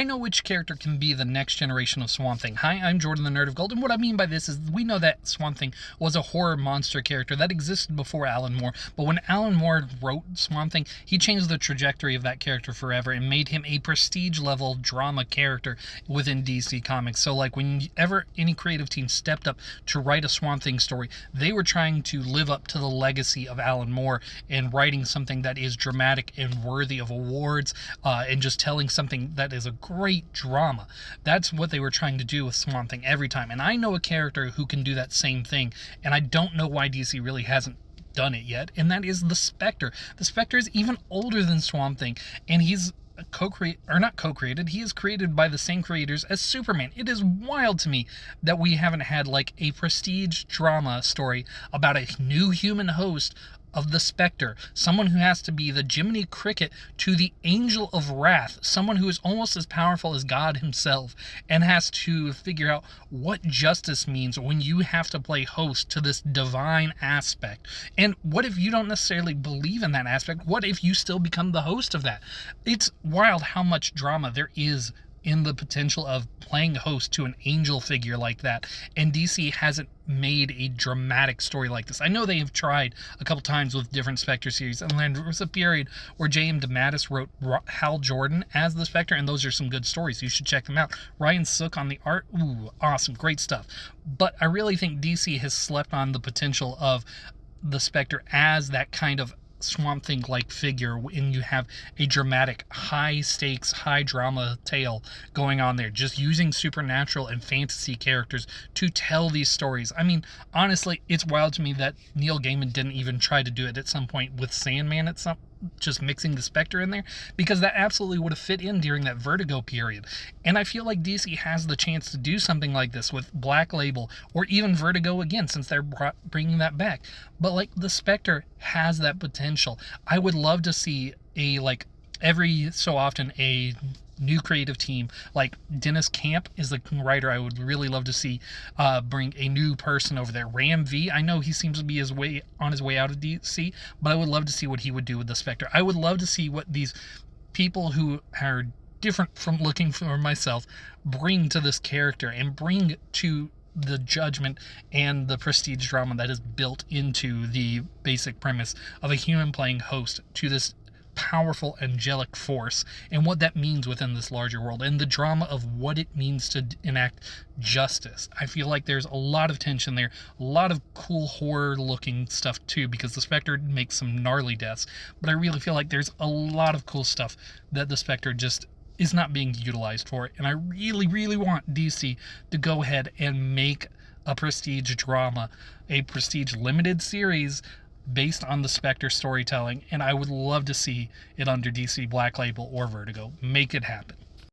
I know which character can be the next generation of Swamp Thing. Hi, I'm Jordan the Nerd of Gold, and what I mean by this is we know that Swamp Thing was a horror monster character that existed before Alan Moore, but when Alan Moore wrote Swamp Thing, he changed the trajectory of that character forever and made him a prestige-level drama character within DC Comics. So, like, whenever any creative team stepped up to write a Swamp Thing story, they were trying to live up to the legacy of Alan Moore and writing something that is dramatic and worthy of awards, and just telling something that is a great drama. That's what they were trying to do with Swamp Thing every time. And I know a character who can do that same thing, and I don't know why DC really hasn't done it yet, and that is the Specter. The Specter is even older than Swamp Thing, and he's he is created by the same creators as Superman. It is wild to me that we haven't had like a prestige drama story about a new human host of the Specter, someone who has to be the Jiminy Cricket to the Angel of Wrath, someone who is almost as powerful as God himself, and has to figure out what justice means when you have to play host to this divine aspect. And what if you don't necessarily believe in that aspect? What if you still become the host of that? It's wild how much drama there is in the potential of playing host to an angel figure like that, and DC hasn't made a dramatic story like this. I know they have tried a couple times with different Spectre series, and there was a period where J.M. DeMatteis wrote Hal Jordan as the Spectre, and those are some good stories. You should check them out. Ryan Sook on the art, ooh, awesome, great stuff. But I really think DC has slept on the potential of the Spectre as that kind of Swamp Thing-like figure when you have a dramatic, high-stakes, high-drama tale going on there, just using supernatural and fantasy characters to tell these stories. I mean, honestly, it's wild to me that Neil Gaiman didn't even try to do it at some point with Sandman just mixing the Spectre in there, because that absolutely would have fit in during that Vertigo period. And I feel like DC has the chance to do something like this with Black Label, or even Vertigo again, since they're bringing that back. But like, the Spectre has that potential. I would love to see every so often a new creative team, like Dennis Camp is the writer I would really love to see bring a new person over there. Ram V, I know he seems to be on his way out of DC, but I would love to see what he would do with the Spectre. I would love to see what these people who are different from looking for myself bring to this character and bring to the judgment and the prestige drama that is built into the basic premise of a human playing host to this powerful angelic force, and what that means within this larger world, and the drama of what it means to enact justice. I feel like there's a lot of tension there, a lot of cool horror looking stuff too, because the Spectre makes some gnarly deaths, but I really feel like there's a lot of cool stuff that the Spectre just is not being utilized for, and I really, really want DC to go ahead and make a prestige drama, a prestige limited series based on the Spectre storytelling, and I would love to see it under DC Black Label or Vertigo. Make it happen.